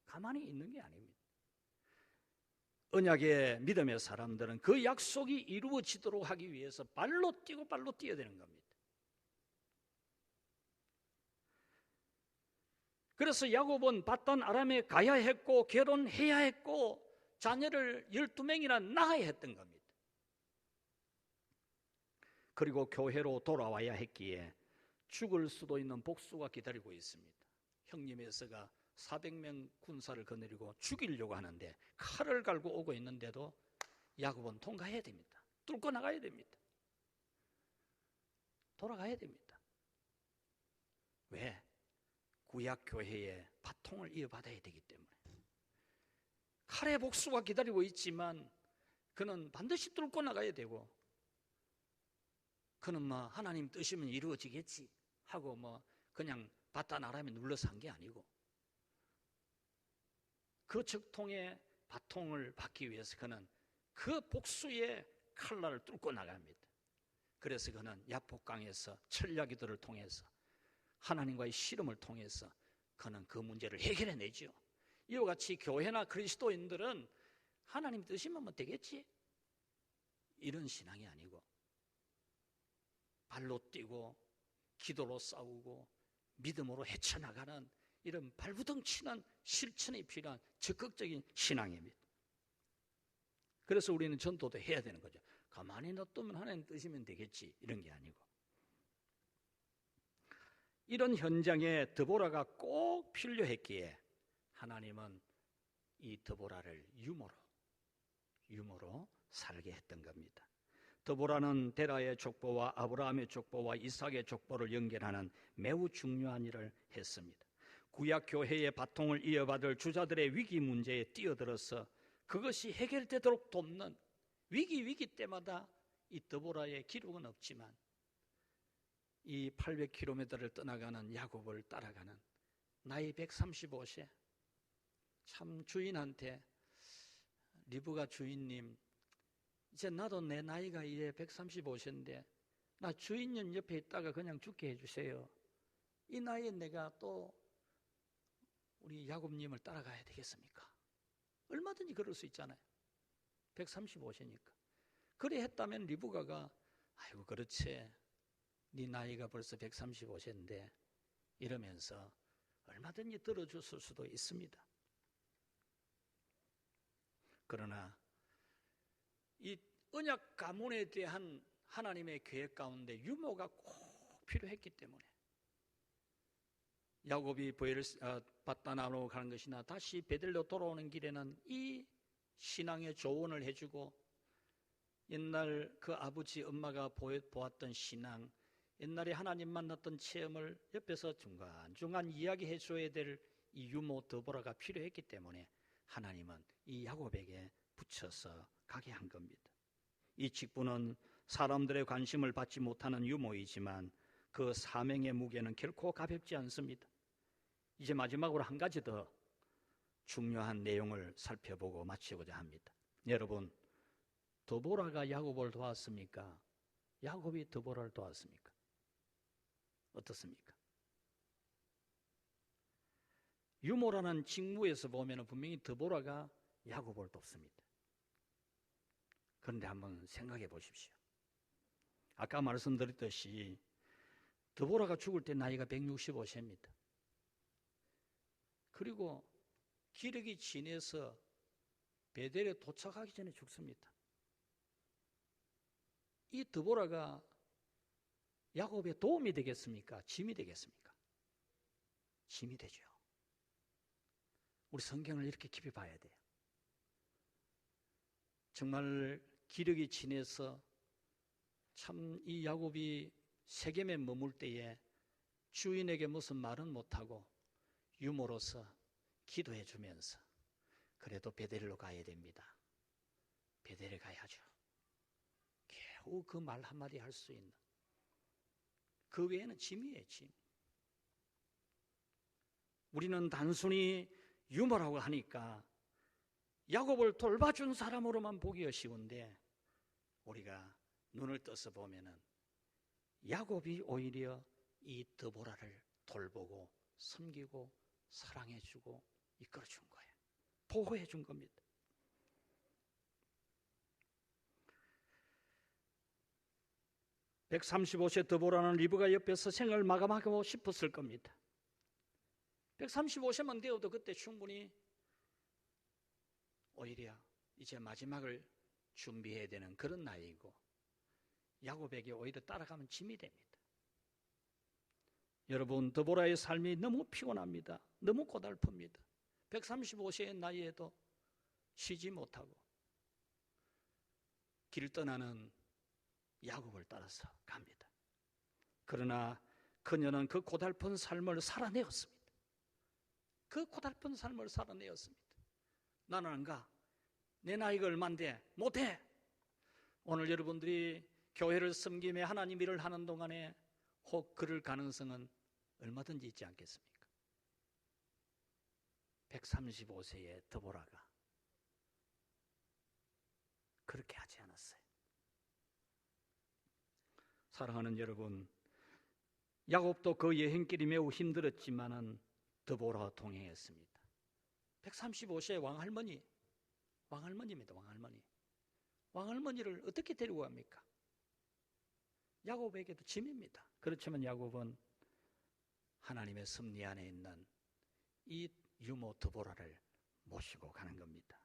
가만히 있는 게 아닙니다. 언약의 믿음의 사람들은 그 약속이 이루어지도록 하기 위해서 발로 뛰어야 되는 겁니다. 그래서 야곱은 바단 아람에 가야 했고 결혼해야 했고 자녀를 12명이나 낳아야 했던 겁니다. 그리고 교회로 돌아와야 했기에 죽을 수도 있는 복수가 기다리고 있습니다. 형님 에서가 400명 군사를 거느리고 죽이려고 하는데 칼을 갈고 오고 있는데도 야곱은 통과해야 됩니다. 뚫고 나가야 됩니다. 돌아가야 됩니다. 왜? 구약 교회의 바통을 이어받아야 되기 때문에. 칼의 복수가 기다리고 있지만 그는 반드시 뚫고 나가야 되고, 그는 뭐 하나님 뜻이면 이루어지겠지 하고 뭐 그냥 바단 아람에 눌러서 한 게 아니고 그 적통의 바통을 받기 위해서 그는 그 복수의 칼날을 뚫고 나갑니다. 그래서 그는 야복강에서 철야기도를 통해서 하나님과의 씨름을 통해서 그는 그 문제를 해결해내죠. 이와 같이 교회나 그리스도인들은 하나님 뜻이면 뭐 되겠지 이런 신앙이 아니고 발로 뛰고 기도로 싸우고 믿음으로 헤쳐나가는 이런 발부덩치는 실천이 필요한 적극적인 신앙입니다. 그래서 우리는 전도도 해야 되는 거죠. 가만히 놔두면 하나님 뜻이면 되겠지 이런 게 아니고, 이런 현장에 드보라가 꼭 필요했기에 하나님은 이 드보라를 유모로 살게 했던 겁니다. 드보라는 데라의 족보와 아브라함의 족보와 이삭의 족보를 연결하는 매우 중요한 일을 했습니다. 구약 교회의 바통을 이어받을 주자들의 위기 문제에 뛰어들어서 그것이 해결되도록 돕는, 위기 때마다 이 드보라의 기록은 없지만 이 800km를 떠나가는 야곱을 따라가는 나이 135세, 참 주인한테 리브가 주인님, 이제 나도 내 나이가 이제 135세인데 나 주인님 옆에 있다가 그냥 죽게 해주세요. 이 나이에 내가 또 우리 야곱님을 따라가야 되겠습니까? 얼마든지 그럴 수 있잖아요. 135세니까. 그래 했다면 리브가가 아이고 그렇지, 네 나이가 벌써 135세인데 이러면서 얼마든지 들어줬을 수도 있습니다. 그러나 이 언약 가문에 대한 하나님의 계획 가운데 유모가 꼭 필요했기 때문에 야곱이 바단아람으로 가는 것이나 다시 베들레로 돌아오는 길에는 이 신앙의 조언을 해주고 옛날 그 아버지 엄마가 보았던 신앙, 옛날에 하나님 만났던 체험을 옆에서 중간중간 이야기해 줘야 될 이 유모 드보라가 필요했기 때문에 하나님은 이 야곱에게 붙여서 가게 한 겁니다. 이 직분은 사람들의 관심을 받지 못하는 유모이지만 그 사명의 무게는 결코 가볍지 않습니다. 이제 마지막으로 한 가지 더 중요한 내용을 살펴보고 마치고자 합니다. 여러분, 드보라가 야곱을 도왔습니까? 야곱이 드보라를 도왔습니까? 어떻습니까? 유모라는 직무에서 보면 분명히 드보라가 야곱을 돕습니다. 그런데 한번 생각해 보십시오. 아까 말씀드렸듯이 드보라가 죽을 때 나이가 165세입니다. 그리고 기력이 진해서 베델에 도착하기 전에 죽습니다. 이 드보라가 야곱의 도움이 되겠습니까? 짐이 되겠습니까? 짐이 되죠. 우리 성경을 이렇게 깊이 봐야 돼요. 정말 기력이 진해서 참 이 야곱이 세겜에 머물 때에 주인에게 무슨 말은 못하고 유모로서 기도해 주면서 그래도 베델로 가야 됩니다. 베델에 가야죠. 겨우 그 말 한마디 할 수 있는, 그 외에는 짐이에요, 짐. 우리는 단순히 유모라고 하니까 야곱을 돌봐준 사람으로만 보기가 쉬운데 우리가 눈을 떠서 보면은 야곱이 오히려 이 드보라를 돌보고 섬기고 사랑해주고 이끌어준 거예요. 보호해준 겁니다. (135세) 드보라는 리브가 옆에서 생을 마감하고 싶었을 겁니다. 135세만 되어도 그때 충분히 오히려 이제 마지막을 준비해야 되는 그런 나이이고 야곱에게 오히려 따라가면 짐이 됩니다. 여러분, 드보라의 삶이 너무 피곤합니다. 너무 고달픕니다. 135세의 나이에도 쉬지 못하고 길 떠나는 야곱을 따라서 갑니다. 그러나 그녀는 그 고달픈 삶을 살아내었습니다. 그 고달픈 삶을 살아내었습니다. 나는 안 가. 내 나이가 얼만데 못해. 오늘 여러분들이 교회를 섬기며 하나님 일을 하는 동안에 혹 그럴 가능성은 얼마든지 있지 않겠습니까? 135세의 드보라가 그렇게 하지 않았어요. 사랑하는 여러분, 야곱도 그 여행길이 매우 힘들었지만은 드보라와 동행했습니다. 135세의 왕할머니입니다. 왕할머니를 어떻게 데리고 갑니까? 야곱에게도 짐입니다. 그렇지만 야곱은 하나님의 섭리 안에 있는 이 유모 드보라를 모시고 가는 겁니다.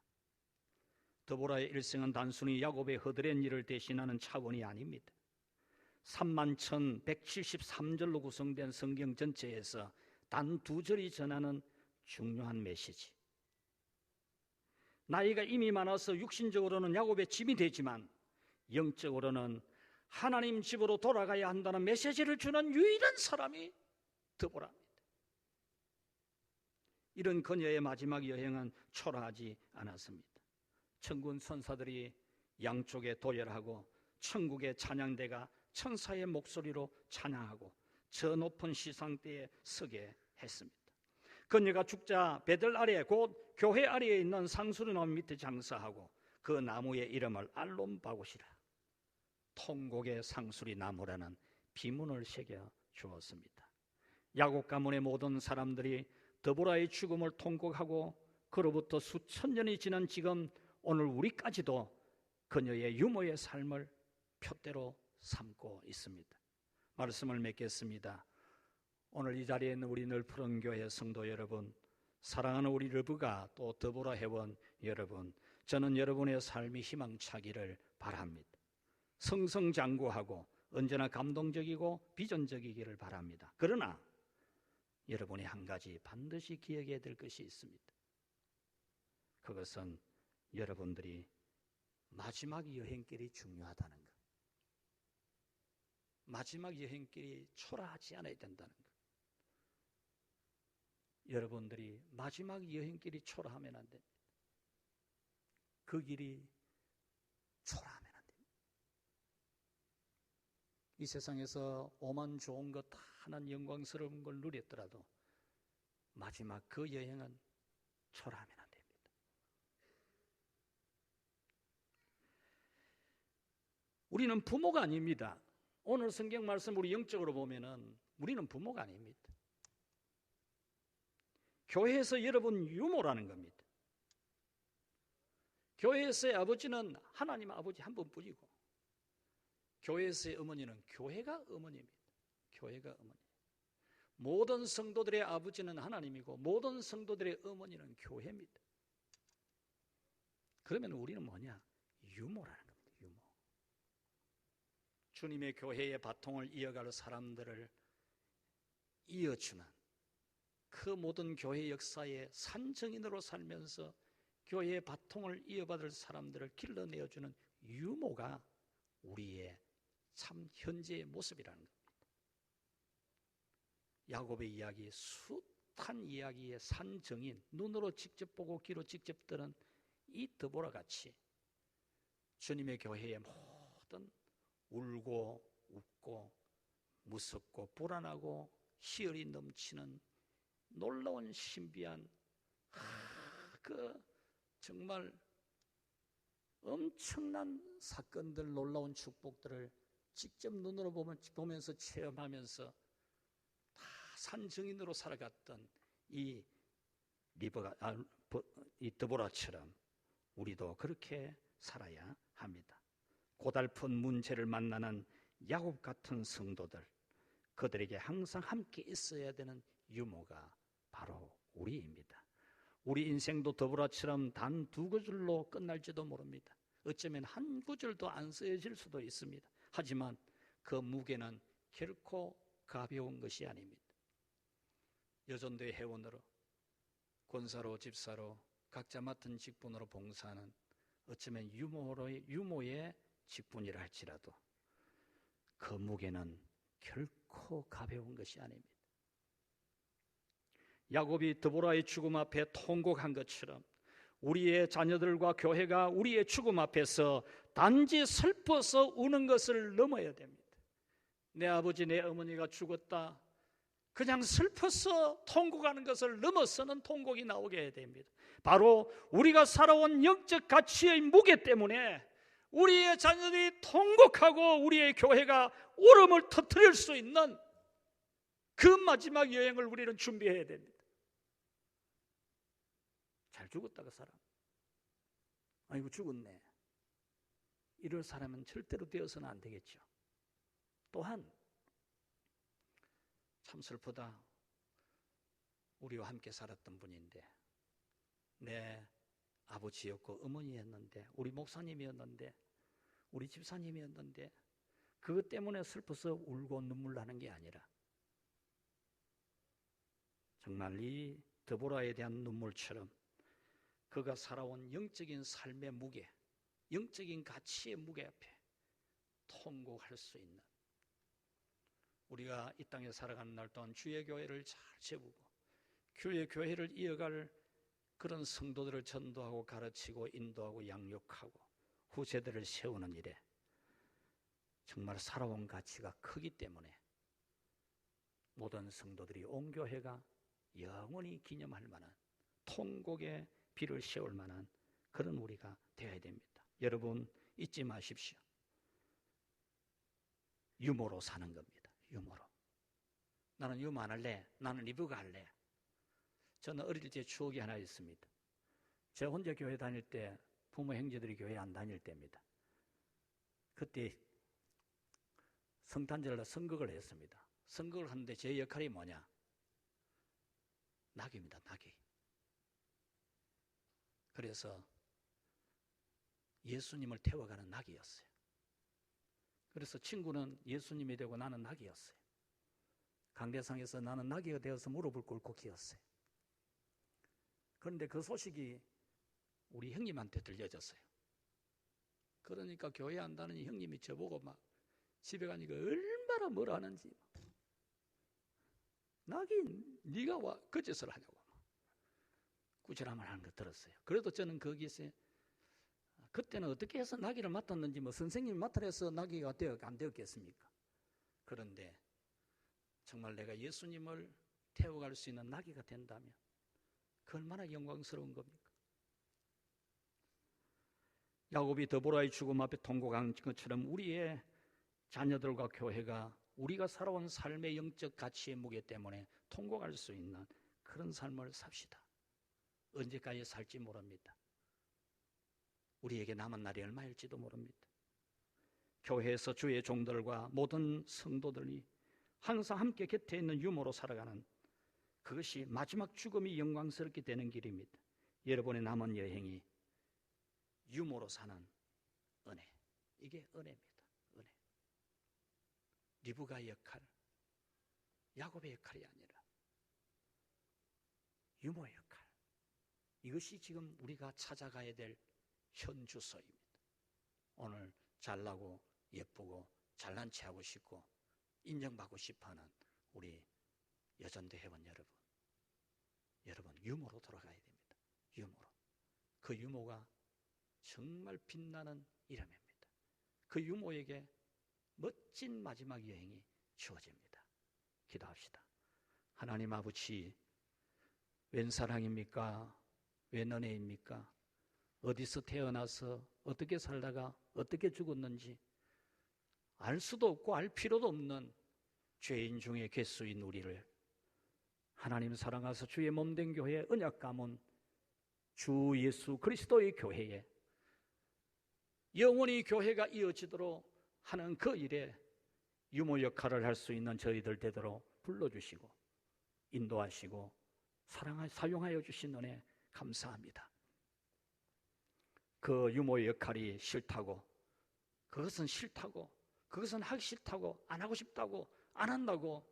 드보라의 일생은 단순히 야곱의 허드렛 일을 대신하는 차원이 아닙니다. 31,173절로 구성된 성경 전체에서 단 2절이 전하는 중요한 메시지. 나이가 이미 많아서 육신적으로는 야곱의 짐이 되지만 영적으로는 하나님 집으로 돌아가야 한다는 메시지를 주는 유일한 사람이 드보라입니다. 이런 그녀의 마지막 여행은 초라하지 않았습니다. 천군 천사들이 양쪽에 도열하고 천국의 찬양대가 천사의 목소리로 찬양하고 저 높은 시상대에 서게 했습니다. 그녀가 죽자 베들 아래 곧 교회 아래에 있는 상수리나무 밑에 장사하고 그 나무의 이름을 알론바굿이라, 통곡의 상수리나무라는 비문을 새겨 주었습니다. 야곱 가문의 모든 사람들이 드보라의 죽음을 통곡하고 그로부터 수천 년이 지난 지금 오늘 우리까지도 그녀의 유모의 삶을 표대로 삼고 있습니다. 말씀을 맺겠습니다. 오늘 이 자리에 있는 우리 늘푸른 교회 성도 여러분, 사랑하는 우리 러브가 또 드보라 회원 여러분, 저는 여러분의 삶이 희망차기를 바랍니다. 승승장구하고 언제나 감동적이고 비전적이기를 바랍니다. 그러나 여러분이 한 가지 반드시 기억해야 될 것이 있습니다. 그것은 여러분들이 마지막 여행길이 중요하다는 것. 마지막 여행길이 초라하지 않아야 된다는 것. 여러분들이 마지막 여행길이 초라하면 안 됩니다. 그 길이 초라하면 안 됩니다. 이 세상에서 오만 좋은 것 하나는 영광스러운 걸 누렸더라도 마지막 그 여행은 초라하면 안 됩니다. 우리는 부모가 아닙니다. 오늘 성경 말씀 우리 영적으로 보면은 우리는 부모가 아닙니다. 교회에서 여러분 유모라는 겁니다. 교회에서의 아버지는 하나님 아버지 한 분뿐이고 교회에서의 어머니는 교회가 어머니입니다. 교회가 어머니. 모든 성도들의 아버지는 하나님이고 모든 성도들의 어머니는 교회입니다. 그러면 우리는 뭐냐? 유모라는 겁니다. 유모. 주님의 교회의 바통을 이어갈 사람들을 이어주는 그 모든 교회 역사의 산증인으로 살면서 교회의 바통을 이어받을 사람들을 길러내어주는 유모가 우리의 참 현재의 모습이라는 겁니다. 야곱의 이야기, 숱한 이야기의 산증인, 눈으로 직접 보고 귀로 직접 들은 이 드보라 같이 주님의 교회의 모든 울고 웃고 무섭고 불안하고 희열이 넘치는 놀라운 신비한 그 정말 엄청난 사건들, 놀라운 축복들을 직접 눈으로 보면서 체험하면서 다 산증인으로 살아갔던 이 드보라처럼 우리도 그렇게 살아야 합니다. 고달픈 문제를 만나는 야곱 같은 성도들, 그들에게 항상 함께 있어야 되는 유모가 바로 우리입니다. 우리 인생도 드보라처럼 단 2구절로 끝날지도 모릅니다. 어쩌면 한 구절도 안 쓰여질 수도 있습니다. 하지만 그 무게는 결코 가벼운 것이 아닙니다. 여전도의 회원으로, 권사로, 집사로 각자 맡은 직분으로 봉사하는 어쩌면 유모의 직분이라 할지라도 그 무게는 결코 가벼운 것이 아닙니다. 야곱이 드보라의 죽음 앞에 통곡한 것처럼 우리의 자녀들과 교회가 우리의 죽음 앞에서 단지 슬퍼서 우는 것을 넘어야 됩니다. 내 아버지, 내 어머니가 죽었다, 그냥 슬퍼서 통곡하는 것을 넘어서는 통곡이 나오게 해야 됩니다. 바로 우리가 살아온 영적 가치의 무게 때문에 우리의 자녀들이 통곡하고 우리의 교회가 울음을 터뜨릴 수 있는 그 마지막 여행을 우리는 준비해야 됩니다. 잘 죽었다 그 사람, 아이고 죽었네, 이럴 사람은 절대로 되어서는 안 되겠죠. 또한 참 슬프다, 우리와 함께 살았던 분인데 내 아버지였고 어머니였는데 우리 목사님이었는데 우리 집사님이었는데 그것 때문에 슬퍼서 울고 눈물 나는 게 아니라 정말 이 드보라에 대한 눈물처럼 그가 살아온 영적인 삶의 무게, 영적인 가치의 무게 앞에 통곡할 수 있는, 우리가 이 땅에 살아가는 날 동안 주의 교회를 잘 세우고 주의 교회를 이어갈 그런 성도들을 전도하고 가르치고 인도하고 양육하고 후세대를 세우는 일에 정말 살아온 가치가 크기 때문에 모든 성도들이 온 교회가 영원히 기념할 만한 통곡의 비를 세울 만한 그런 우리가 되어야 됩니다. 여러분 잊지 마십시오. 유모로 사는 겁니다. 유모로. 나는 유모 안 할래, 나는 리브가 할래. 저는 어릴 때 추억이 하나 있습니다. 제가 혼자 교회 다닐 때 부모 형제들이 교회 안 다닐 때입니다. 그때 성탄절날 선거를 했습니다. 선거를 하는데 제 역할이 뭐냐? 낙입니다. 낙이. 그래서 예수님을 태워가는 낙이었어요. 그래서 친구는 예수님이 되고 나는 낙이었어요. 강대상에서 나는 낙이가 되어서 무릎을 꿇고 기었어요. 그런데 그 소식이 우리 형님한테 들려졌어요. 그러니까 교회 한다는 형님이 저보고 막 집에 가니까 얼마나 뭐라 하는지. 낙이 네가 와 그 짓을 하냐고 꾸지람을 하는 거 들었어요. 그래도 저는 거기서 그때는 어떻게 해서 나귀를 맡았는지 뭐 선생님이 맡으라 해서 나귀가 안 되었겠습니까? 그런데 정말 내가 예수님을 태워갈 수 있는 나귀가 된다면 그 얼마나 영광스러운 겁니까? 야곱이 드보라의 죽음 앞에 통곡한 것처럼 우리의 자녀들과 교회가 우리가 살아온 삶의 영적 가치의 무게 때문에 통곡할 수 있는 그런 삶을 삽시다. 언제까지 살지 모릅니다. 우리에게 남은 날이 얼마일지도 모릅니다. 교회에서 주의 종들과 모든 성도들이 항상 함께 곁에 있는 유모로 살아가는 그것이 마지막 죽음이 영광스럽게 되는 길입니다. 여러분의 남은 여행이 유모로 사는 은혜, 이게 은혜입니다. 은혜. 리브가의 역할, 야곱의 역할이 아니라 유모의 역할, 이것이 지금 우리가 찾아가야 될 현 주소입니다. 오늘 잘나고 예쁘고 잘난 체하고 싶고 인정받고 싶어하는 우리 여전대 회원 여러분 유모로 돌아가야 됩니다. 유모로. 그 유모가 정말 빛나는 이름입니다. 그 유모에게 멋진 마지막 여행이 주어집니다. 기도합시다. 하나님 아버지, 웬 사랑입니까? 웬 은혜입니까? 어디서 태어나서 어떻게 살다가 어떻게 죽었는지 알 수도 없고 알 필요도 없는 죄인 중에 괴수인 우리를 하나님 사랑하사 주의 몸된 교회 언약 가문 주 예수 그리스도의 교회에 영원히 교회가 이어지도록 하는 그 일에 유모 역할을 할 수 있는 저희들 되도록 불러주시고 인도하시고 사용하여 주신 은혜 감사합니다. 그 유모의 역할이 싫다고, 그것은 싫다고, 그것은 하기 싫다고, 안 하고 싶다고, 안 한다고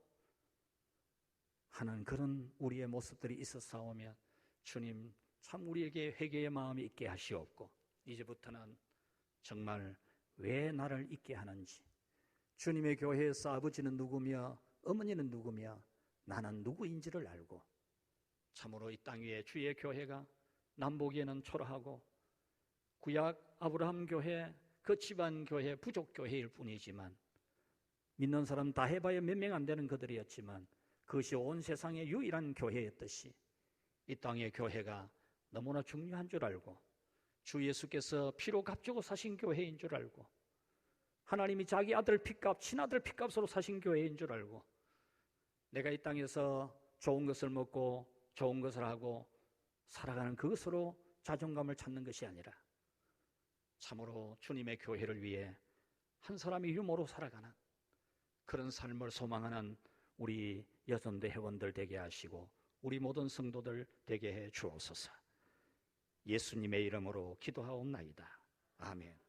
하는 그런 우리의 모습들이 있었사오면 주님 참 우리에게 회개의 마음이 있게 하시옵고 이제부터는 정말 왜 나를 있게 하는지, 주님의 교회에서 아버지는 누구며 어머니는 누구며 나는 누구인지를 알고 참으로 이 땅 위에 주의 교회가 남보기에는 초라하고 구약 아브라함 교회, 그 집안 교회, 부족 교회일 뿐이지만 믿는 사람 다 해봐야 몇 명 안 되는 그들이었지만 그것이 온 세상의 유일한 교회였듯이 이 땅의 교회가 너무나 중요한 줄 알고 주 예수께서 피로 값주고 사신 교회인 줄 알고 하나님이 자기 아들 피값, 친아들 피값으로 사신 교회인 줄 알고 내가 이 땅에서 좋은 것을 먹고 좋은 것을 하고 살아가는 그것으로 자존감을 찾는 것이 아니라 참으로 주님의 교회를 위해 한 사람이 유모로 살아가는 그런 삶을 소망하는 우리 여전대 회원들 되게 하시고 우리 모든 성도들 되게 해 주옵소서. 예수님의 이름으로 기도하옵나이다. 아멘.